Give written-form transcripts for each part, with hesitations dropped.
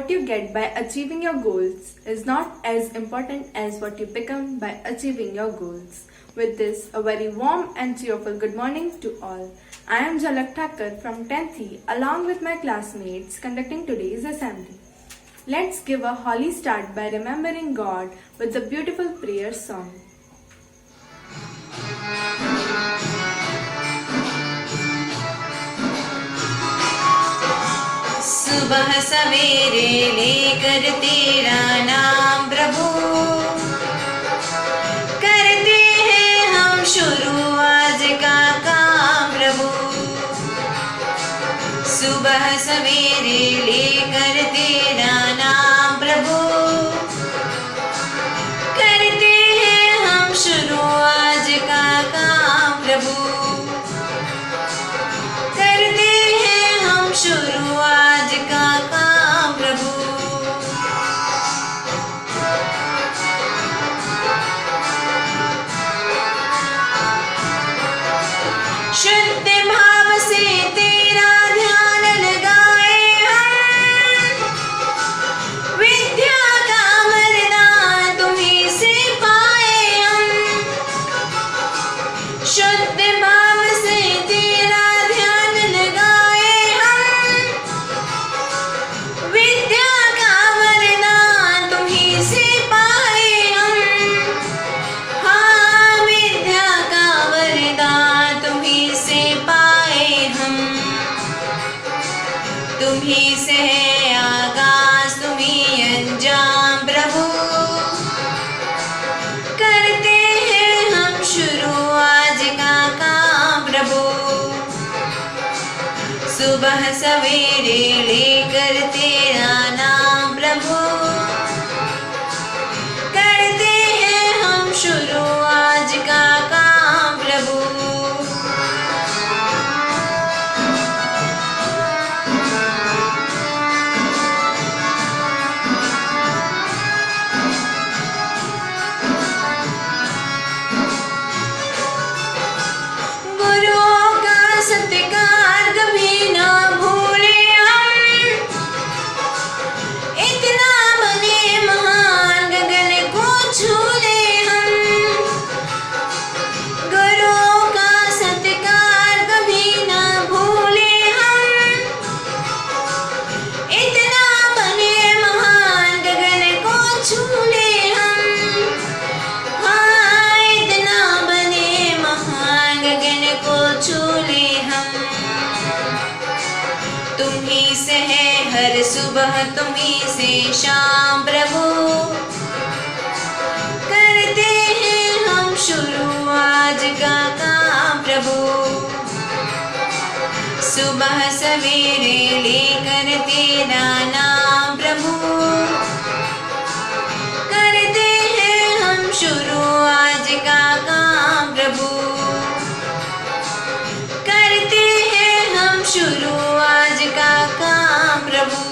what you get by achieving your goals is not as important as what you become by achieving your goals. With this, a very warm and cheerful good morning to all. I am Jhalak Thakkar from 10th E along with my classmates conducting today's assembly. Let's give a holy start by remembering God with the beautiful prayer song. सुबह सवेरे लेकर तेरा नाम प्रभु करते हैं हम शुरू आज का काम प्रभु सुबह सवेरे लेकर तेरा नाम प्रभु करते हैं हम शुरू आज का काम प्रभु करते हैं हम शुरू आज का काम प्रभु शुद्ध भाव से तेरा ध्यान लगाए हम विद्या का वरदान तुम्हीं से पाए हम शुद्ध भाव से तेरा ध्यान लगाए हम विद्या का वरदान तुम्हीं से पाए हम हाँ विद्या का वरदान तुम्हीं से पाए हम तुम्हीं से है आगाज तुम्हीं अंजाम प्रभु करते हैं हम शुरू आज का काम प्रभु सुबह सवेरे लेकर तेरा नाम प्रभु करते हैं हम शुरू आज का काम प्रभु गुरुओं का सत्कार कभी ना भूले हम इतना बने महान गगन को छू ले हम गुरुओं का सत्कार कभी ना भूले हम इतना बने महान गगन को छू ले हम हाँ इतना बने महान गगन को छू ले हम तुम्हीं से है हर सुबह तुम्हीं से शाम प्रभु करते हैं हम शुरू आज का काम प्रभु सुबह सवेरे लेकर तेरा नाम प्रभु करते हैं हम शुरू आज का काम प्रभु करते हैं हम शुरू आज का काम प्रभु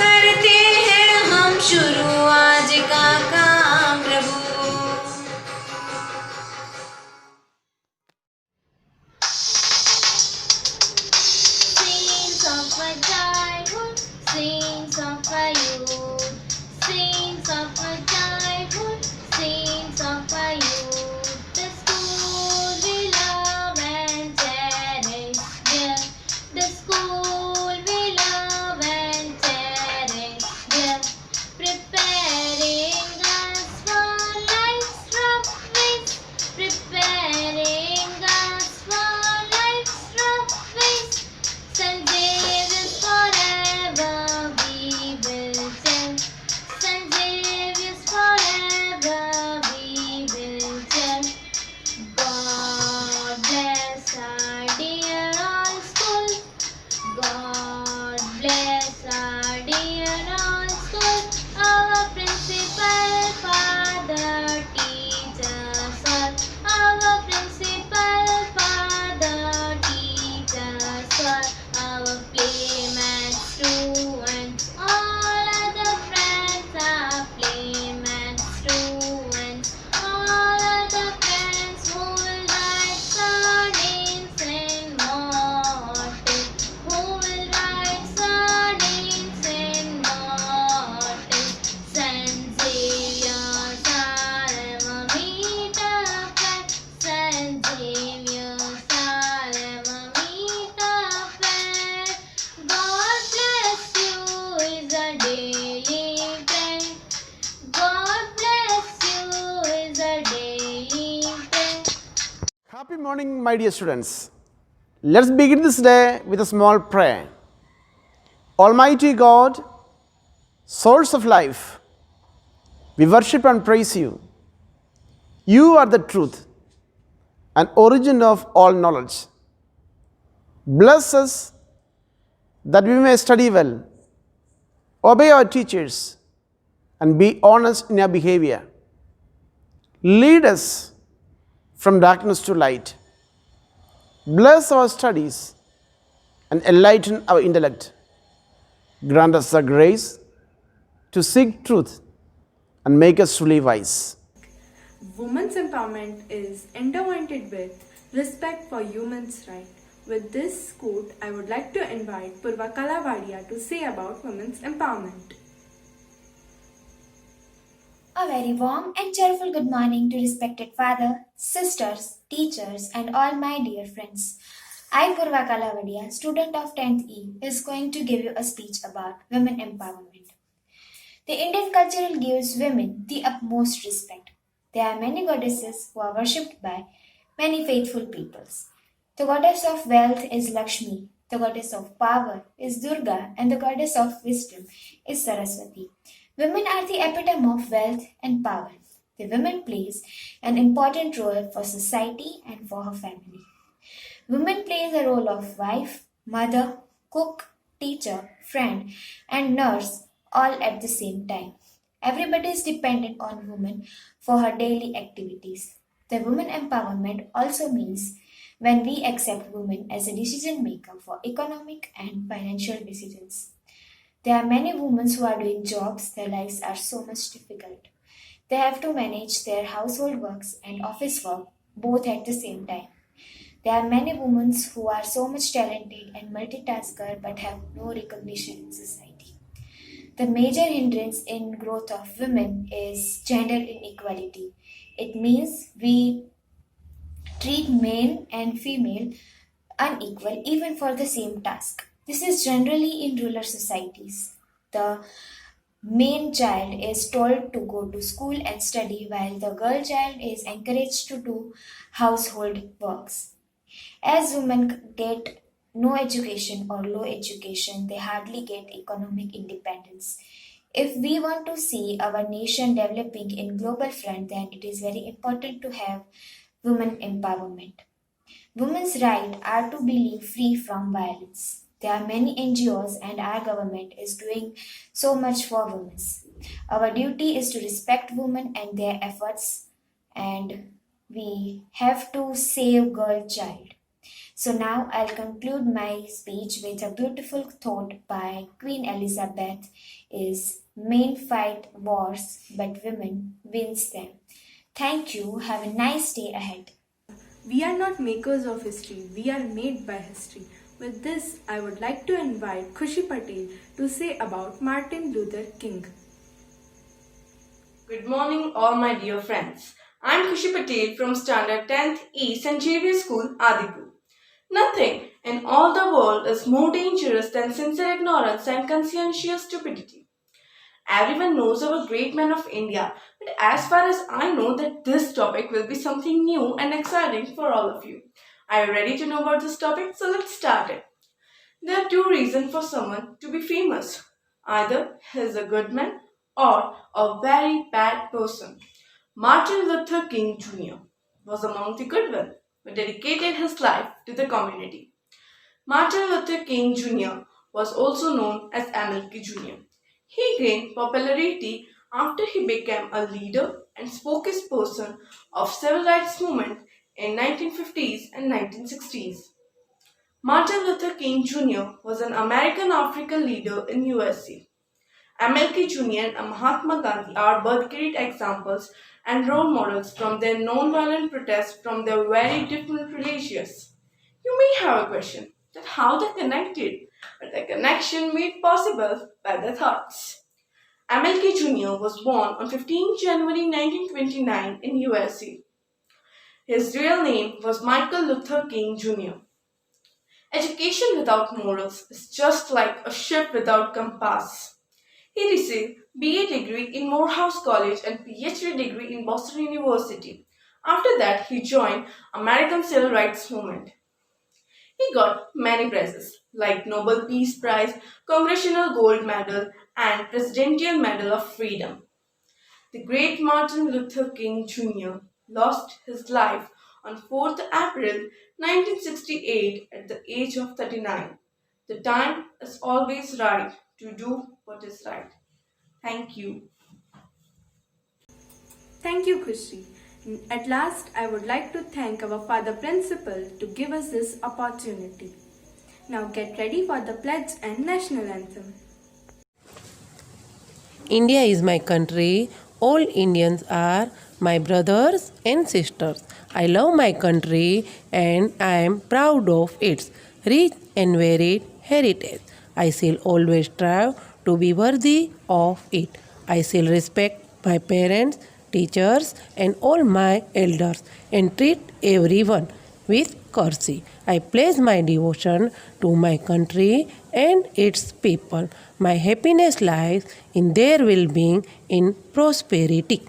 करते हैं हम शुरू आज का काम प्रभु Scenes of my childhood, scenes of my youth, scenes of my childhood, scenes Happy morning, my dear students. Let's begin this day with a small prayer. Almighty God, source of life, we worship and praise you. You are the truth and origin of all knowledge. Bless us that we may study well, obey our teachers, and be honest in our behavior. Lead us from darkness to light. Bless our studies and enlighten our intellect. Grant us the grace to seek truth and make us truly wise. Women's empowerment is intertwined with respect for humans' rights. With this quote, I would like to invite Purva Kalavadia to say about women's empowerment. A very warm and cheerful good morning to respected father, sisters, teachers, and all my dear friends. I, Purva Kalavadia, student of 10th E, is going to give you a speech about women empowerment. The Indian culture gives women the utmost respect. There are many goddesses who are worshipped by many faithful peoples. The goddess of wealth is Lakshmi, the goddess of power is Durga, and the goddess of wisdom is Saraswati. Women are the epitome of wealth and power. The woman plays an important role for society and for her family. Women play the role of wife, mother, cook, teacher, friend, and nurse all at the same time. Everybody is dependent on women for her daily activities. The women empowerment also means when we accept women as a decision maker for economic and financial decisions. There are many women who are doing jobs, their lives are so much difficult. They have to manage their household works and office work both at the same time. There are many women who are so much talented and multitasker but have no recognition in society. The major hindrance in growth of women is gender inequality. It means we treat male and female unequal even for the same task. This is generally in rural societies. The main child is told to go to school and study while the girl child is encouraged to do household works. As women get no education or low education, they hardly get economic independence. If we want to see our nation developing in global front, then it is very important to have women empowerment. Women's rights are to be live free from violence. There are many NGOs and our government is doing so much for women. Our duty is to respect women and their efforts, and we have to save girl child. So now I'll conclude my speech with a beautiful thought by Queen Elizabeth is men fight wars but women wins them. Thank you. Have a nice day ahead. We are not makers of history, we are made by history. With this, I would like to invite Khushi Patel to say about Martin Luther King. Good morning, all my dear friends. I am Khushi Patel from Standard 10th E St.Xavier School-Adipur. Nothing in all the world is more dangerous than sincere ignorance and conscientious stupidity. Everyone knows our great men of India, but as far as I know that this topic will be something new and exciting for all of you. Are you ready to know about this topic? So let's start it. There are two reasons for someone to be famous. Either he is a good man or a very bad person. Martin Luther King Jr. was among the good ones who dedicated his life to the community. Martin Luther King Jr. was also known as MLK Jr. He gained popularity after he became a leader and spokesperson of civil rights movement in 1950s and 1960s. Martin Luther King Jr. was an American African leader in USA. MLK Jr. and Mahatma Gandhi are both great examples and role models from their non-violent protests from their very different religions. You may have a question that how they connected, but the connection made possible by their thoughts. MLK Jr. was born on 15 January 1929 in USA. His real name was Michael Luther King Jr. Education without morals is just like a ship without compass. He received BA degree in Morehouse College and PhD degree in Boston University. After that, he joined American Civil Rights Movement. He got many prizes like Nobel Peace Prize, Congressional Gold Medal, and Presidential Medal of Freedom. The great Martin Luther King Jr. lost his life on 4th April 1968 at the age of 39. The time is always right to do what is right. Thank you. Thank you, Khushi. At last, I would like to thank our Father Principal to give us this opportunity. Now get ready for the pledge and national anthem. India is my country. All Indians are my brothers and sisters. I love my country and I am proud of its rich and varied heritage. I shall always strive to be worthy of it. I shall respect my parents, teachers, and all my elders and treat everyone with courtesy. I pledge my devotion to my country and its people. My happiness lies in their well being, in prosperity.